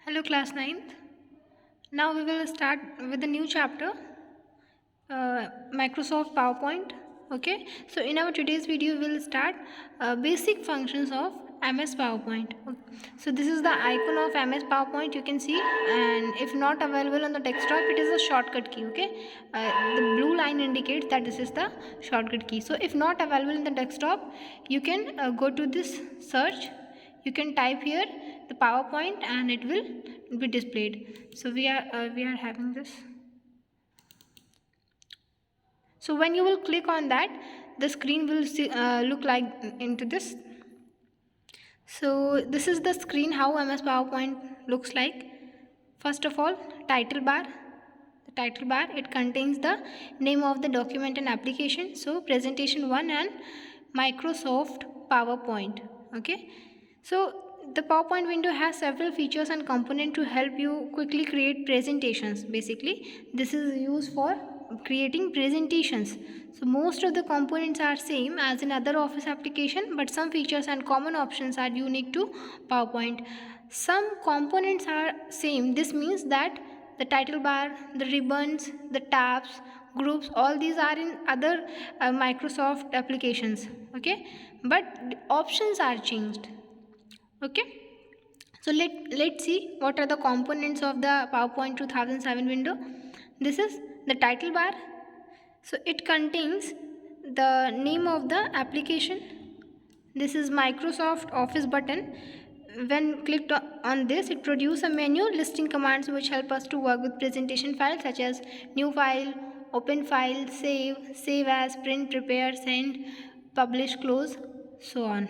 Hello class 9th. Now we will start with the new chapter, Microsoft PowerPoint. Okay, so in our today's video we will start basic functions of MS PowerPoint. Okay. So this is the icon of MS PowerPoint, you can see, and if not available on the desktop it is a shortcut key. Okay, the blue line indicates that this is the shortcut key. So if not available in the desktop, you can go to this search. You can type here the PowerPoint and it will be displayed. So we are having this. So when you will click on that, the screen will look like into this. So this is the screen how MS PowerPoint looks like. First of all, title bar. The title bar, it contains the name of the document and application. So presentation 1 and Microsoft PowerPoint. Okay. So the PowerPoint window has several features and components to help you quickly create presentations. Basically, this is used for creating presentations. So most of the components are same as in other Office application, but some features and common options are unique to PowerPoint. Some components are same. This means that the title bar, the ribbons, the tabs, groups, all these are in other Microsoft applications. Okay, but the options are changed. Okay, so let's see what are the components of the PowerPoint 2007 window. This is the title bar. So it contains the name of the application. This is Microsoft Office button. When clicked on this, it produces a menu listing commands which help us to work with presentation files such as new file, open file, save as, print, prepare, send, publish, close, so on.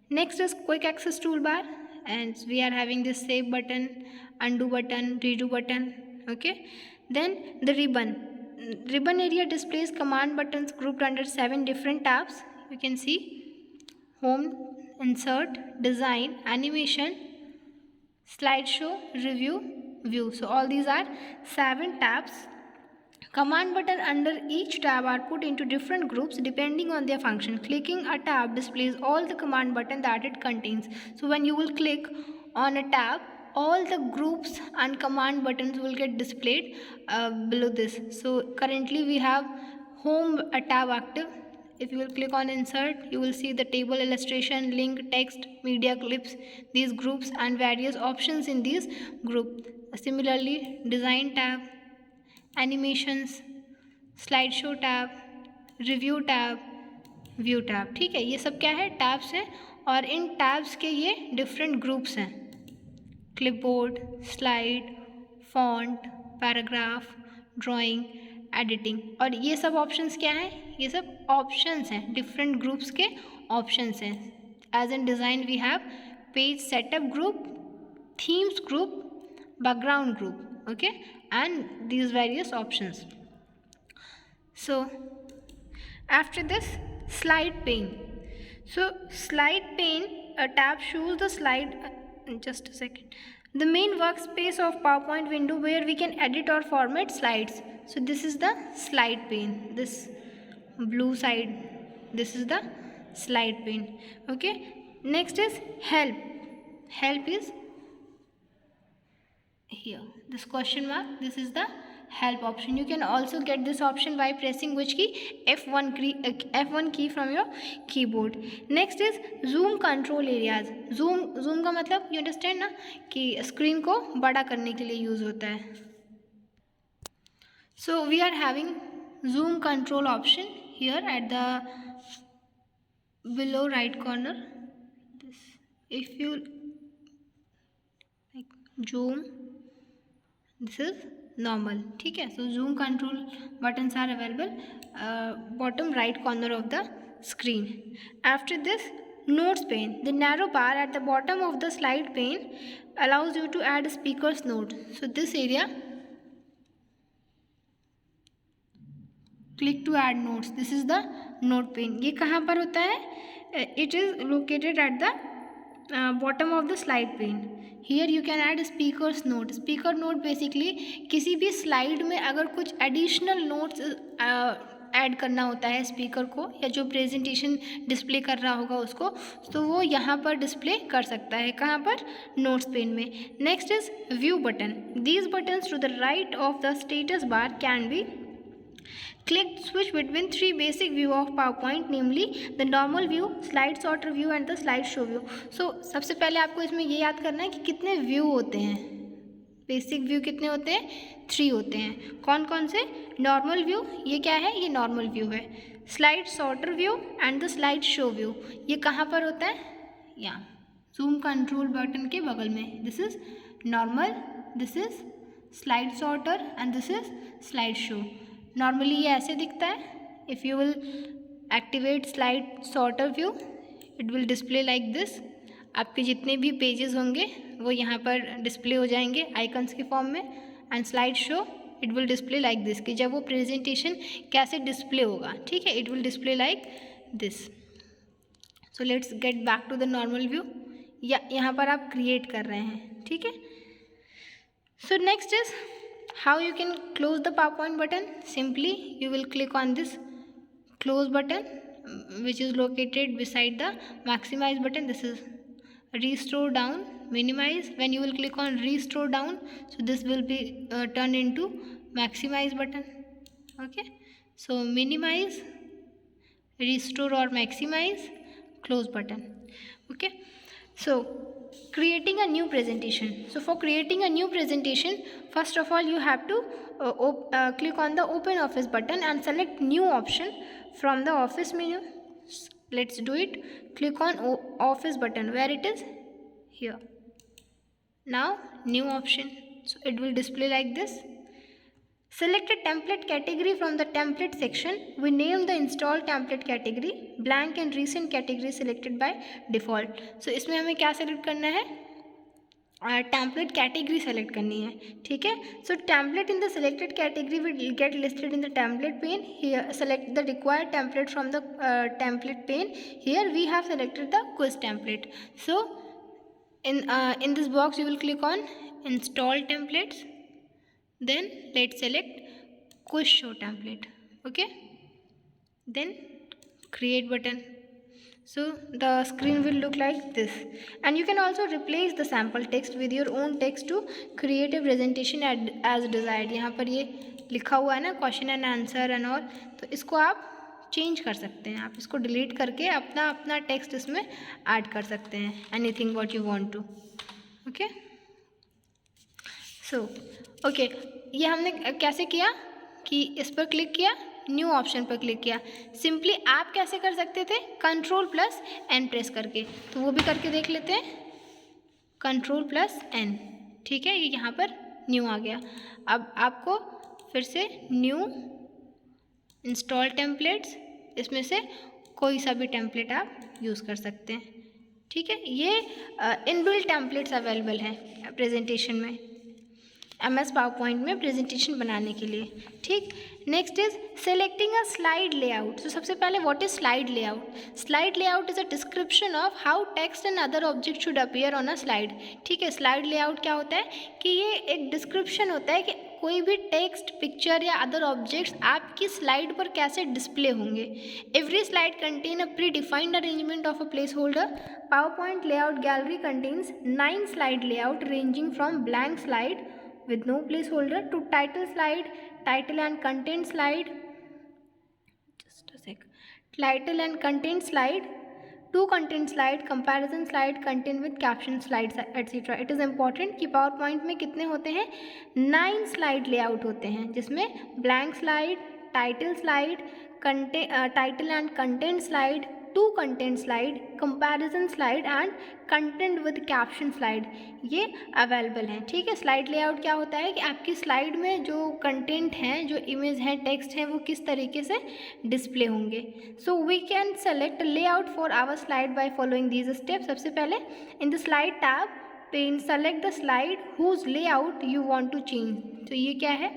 Next is quick access toolbar, and we are having this save button, undo button, redo button. Okay, then the ribbon area displays command buttons grouped under 7 different tabs. You can see home, insert, design, animation, slideshow, review, view. So all these are 7 tabs. Command button under each tab are put into different groups depending on their function. Clicking a tab displays all the command button that it contains. So when you will click on a tab, all the groups and command buttons will get displayed below this. So currently we have home tab active. If you will click on insert, you will see the table, illustration, link, text, media clips, these groups and various options in these group. Similarly, design tab, animations, slide show tab, review tab, view tab. ठीक है, ये सब क्या है, tabs हैं और इन tabs के ये डिफरेंट ग्रुप्स हैं. Clipboard, slide, font, paragraph, drawing, editing. और ये सब ऑप्शंस क्या हैं, ये सब ऑप्शंस हैं, डिफरेंट ग्रुप्स के ऑप्शंस हैं. As in design we have page setup group, themes group, background group. Okay, and these various options. So after this, slide pane. So slide pane, a tab shows the slide, just a second, the main workspace of PowerPoint window where we can edit or format slides. So this is the slide pane, this blue side, this is the slide pane. Okay, next is help is here, this question mark, this is the help option. You can also get this option by pressing which key, F1 key from your keyboard. Next is zoom control areas. zoom का मतलब you understand ना कि screen को बड़ा करने के लिए use होता है. So we are having zoom control option here at the below right corner. This, if you like zoom, this is normal. ठीक है, so zoom control buttons are available bottom right corner of the screen. After this, notes pane, the narrow bar at the bottom of the slide pane allows you to add a speaker's note. So this area, click to add notes, this is the note pane. ये कहाँ पर होता है, it is located at the bottom of the slide pane. Here you can add speaker's note. speaker note basically किसी भी slide में अगर कुछ additional notes ऐड करना होता है स्पीकर को, या जो प्रेजेंटेशन डिस्प्ले कर रहा होगा उसको, तो वो यहाँ पर डिस्प्ले कर सकता है। कहाँ पर? नोट्स पेन में। Next is view button. These buttons to the right of the status bar can be click switch between three basic view of PowerPoint, namely the normal view, slide sorter view and the slide show view. So सबसे पहले आपको इसमें ये याद करना है कि कितने व्यू होते हैं। बेसिक व्यू कितने होते हैं? 3 होते हैं। कौन कौन से? नॉर्मल व्यू, ये क्या है? ये नॉर्मल व्यू है। Slide sorter view and the slide show view, ये कहाँ पर होता है? यहाँ जूम कंट्रोल बटन के बगल में। This is normal, this is slide sorter and this is slide show. Normally ये ऐसे दिखता है। If you will activate slide sorter view, it will display like this. आपके जितने भी पेजेस होंगे वो यहाँ पर डिस्प्ले हो जाएंगे आइकन्स के फॉर्म में। And slide show, it will display like this, कि जब वो प्रेजेंटेशन कैसे डिस्प्ले होगा, ठीक है, it will display like this. So let's get back to the normal view. यहाँ पर आप क्रिएट कर रहे हैं, ठीक है। So next is how you can close the PowerPoint button. Simply you will click on this close button which is located beside the maximize button. This is restore down, minimize. When you will click on restore down, so this will be turned into maximize button. Okay, so minimize, restore or maximize, close button. Okay, so creating a new presentation. So for creating a new presentation, first of all you have to click on the open office button and select new option from the office menu. Let's do it. Click on office button, where it is? Here. Now new option, so it will display like this. Select a template category from the template section. We name the install template category blank and recent category selected by default. So इसमें हमें क्या select करना है? Template category select करनी है, ठीक है। So template in the selected category will get listed in the template pane. Here select the required template from the template pane. Here we have selected the quiz template. So in this box you will click on install templates, then let's select quiz show template. Okay, then create button. So the screen will look like this, and you can also replace the sample text with your own text to create a presentation as desired. यहाँ पर ये लिखा हुआ है ना question and answer and all, तो इसको आप चेंज कर सकते हैं। आप इसको डिलीट करके अपना टेक्स्ट इसमें ऐड कर सकते हैं, anything what you want to. Okay, so okay, ये हमने कैसे किया कि इस पर क्लिक किया, न्यू ऑप्शन पर क्लिक किया। सिंपली आप कैसे कर सकते थे? Ctrl+N प्रेस करके, तो वो भी करके देख लेते हैं। Ctrl+N, ठीक है, ये यहाँ पर न्यू आ गया। अब आपको फिर से न्यू इंस्टॉल टेम्पलेट्स, इसमें से कोई सा भी टेम्पलेट आप यूज़ कर सकते हैं, ठीक है। ये इनबिल्ट टेम्पलेट्स अवेलेबल हैं प्रेजेंटेशन में, MS PowerPoint में प्रेजेंटेशन बनाने के लिए, ठीक। Next is selecting a slide layout. तो सबसे पहले what is slide layout? Slide layout is a description of how text and other object should appear on a slide, ठीक है। स्लाइड लेआउट क्या होता है कि ये एक डिस्क्रिप्शन होता है कि कोई भी टेक्स्ट, पिक्चर या अदर ऑब्जेक्ट्स आपकी स्लाइड पर कैसे डिस्प्ले होंगे। Every slide contain a pre defined arrangement of a place holder. PowerPoint layout gallery contains 9 slide layout ranging from blank slide with no placeholder to title slide, title and content slide, just a sec, title and content slide, to content slide, comparison slide, content with caption slides etc. It is important कि PowerPoint में कितने होते हैं? 9 slide layout होते हैं, जिसमें blank slide, title slide, title and content slide, two content slide, comparison slide and content with caption slide, ये available हैं, ठीक है। स्लाइड लेआउट क्या होता है कि आपकी स्लाइड में जो कंटेंट हैं, जो इमेज हैं, टेक्स्ट हैं, वो किस तरीके से डिस्प्ले होंगे। So we can select layout for our slide by following these steps. सबसे पहले in the slide tab pane select the slide whose layout you want to change. तो ये क्या है?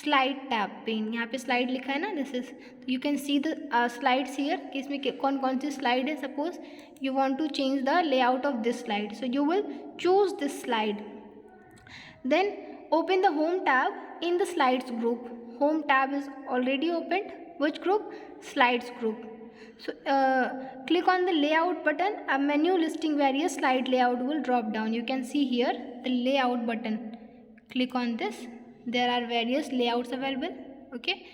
स्लाइड टैब पेन, यहाँ पे स्लाइड लिखा है ना, this is, you can see the slides here कि इसमें कौन कौन सी स्लाइड है। Suppose you want to change the layout of this slide, so you will choose this slide. Then open the home tab in the slides group. Home tab is already opened, Which group? Slides group. So click on the layout button. A menu listing various slide layout will drop down. You can see here the layout button. Click on this. There are various layouts available. Okay,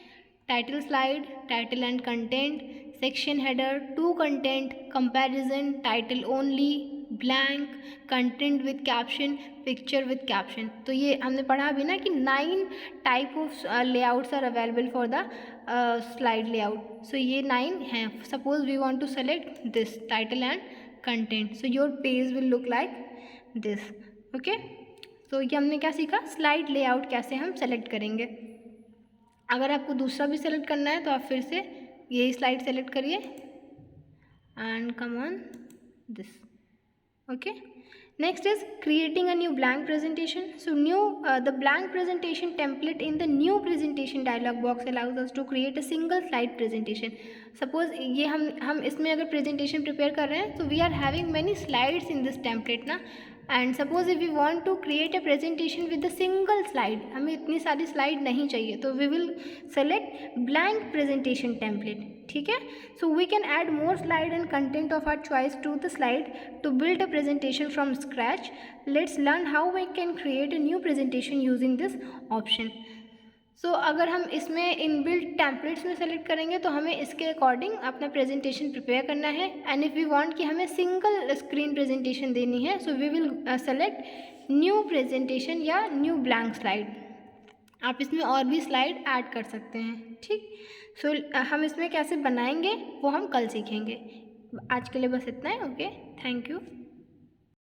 title slide, title and content, section header, to content, comparison, title only, blank, content with caption, picture with caption. तो ये हमने पढ़ा भी ना कि 9 type of layouts are available for the slide layout. So ये 9 हैं. Suppose we want to select this title and content. So your page will look like this. Okay, तो ये हमने क्या सीखा, स्लाइड लेआउट कैसे हम सेलेक्ट करेंगे. अगर आपको दूसरा भी सेलेक्ट करना है तो आप फिर से यही स्लाइड सेलेक्ट करिए and come on this. Okay, next is creating a new blank presentation. So the blank presentation template in the new presentation dialog box allows us to create a single slide presentation. Suppose ये हम इसमें अगर presentation prepare कर रहे हैं तो we are having many slides in this template ना. And suppose if we want to create a presentation with a single slide, हमें इतनी सारी slide नहीं चाहिए, तो we will select blank presentation template. ठीक है, so we can add more slide and content of our choice to the slide to build a presentation from scratch. Let's learn how we can create a new presentation using this option. So अगर हम इसमें inbuilt templates में select करेंगे तो हमें इसके according अपना presentation prepare करना है. एंड इफ़ वी वांट कि हमें सिंगल स्क्रीन प्रेजेंटेशन देनी है, so we will select new presentation या न्यू ब्लैंक स्लाइड. आप इसमें और भी स्लाइड ऐड कर सकते हैं. ठीक, सो हम इसमें कैसे बनाएंगे वो हम कल सीखेंगे. आज के लिए बस इतना है. Okay, thank you.